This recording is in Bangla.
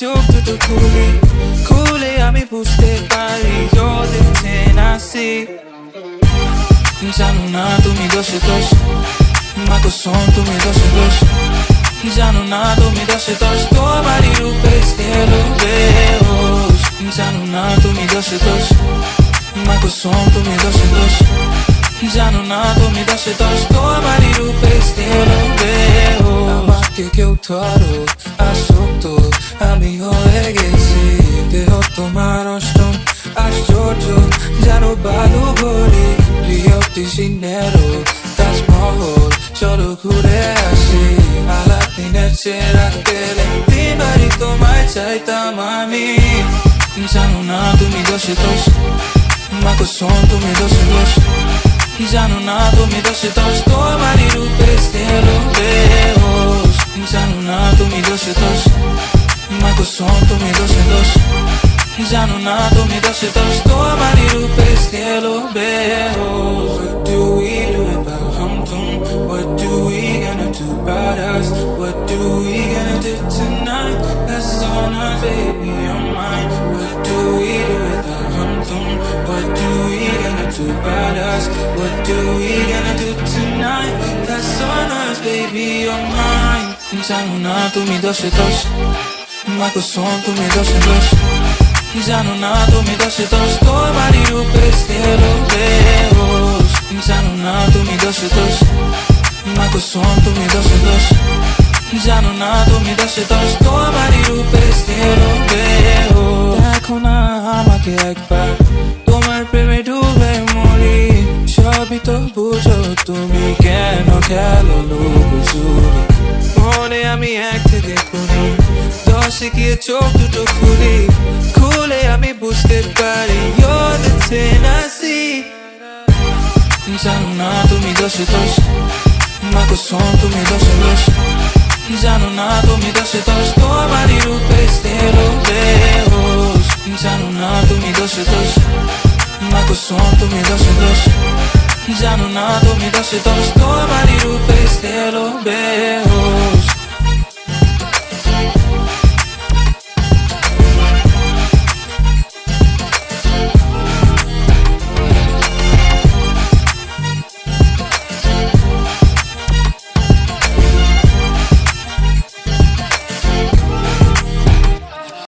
চোখ দুটো খুলি খুলে আমি বুঝতে পারি You're the Tennessee জানো না তুমি দোষে দোষ মাগো শোন তুমি দোষে দোষ জানো না তুমি দোষে দোষ তোমারই রূপে এলো বেহোশ জানো না তুমি দোষে দোষ মাগো শোন তুমি দোষে দোষ জানো না তুমি দোষে দোষ তোমারই রূপে এলো বেহোশ আমাকে কেউ ধরো আসক্ত আমি হয়ে গেছি দেহ তোমার অষ্টম আশ্চর্য জানো বালু ভরি রিও ডি জেনেরো তাজমহল চলো ঘুরে আসি আলাদিনের চেরা তেলে তিনবারই তোমায় চাইতাম আমি জানো না তুমি দোষে দোষ মাগো শোন তুমি দোষে দোষ জানো না তুমি দোষে দোষ তোমারই রূপে এলো বেহোশ জানো না তুমি দোষে দোষ মাগো শোন তুমি দোষে দোষ জানো না তুমি দোষে দোষ তোমারই রূপে এলো বেহোশ What do we do about hum-tum? What do we gonna do about us? What do we gonna do tonight? That's on us, baby, on mine. What do we do about hum-tum? What do we gonna do about us? What do we gonna do tonight? That's on us, baby, on mine. জানো না তুমি দোষে দোষ মাগো শোন তুমি দোষে দোষ জানো না তুমি দোষে দোষ তোমারই রূপে এলো বেহোশ জানো না তুমি দোষে দোষ মাগো শোন তুমি দোষে দোষ জানো না তুমি দোষে দোষ তোমারই রূপে এলো বেহোশ দেখো না আমাকে একবার তোমার প্রেমে ডুবে মরি সবই তো বুঝো তুমি কেন খেলো লুকোচুরি মনে আমি এক থেকে খুনি দশে গিয়ে চোখ দুটো খুলি খুলে আমি বুঝতে পারি You're the Tennessee জানো না তুমি দোষে দোষ মাগো শোন তুমি দোষে দোষ জানো না তুমি দোষে দোষ তোমারই রূপে এলো বেহোশ জানো না তুমি দোষে দোষ মাগো শোন তুমি দোষে দোষ জানো না তুমি দোষে দোষ তোমারই রূপে এলো বেহোশ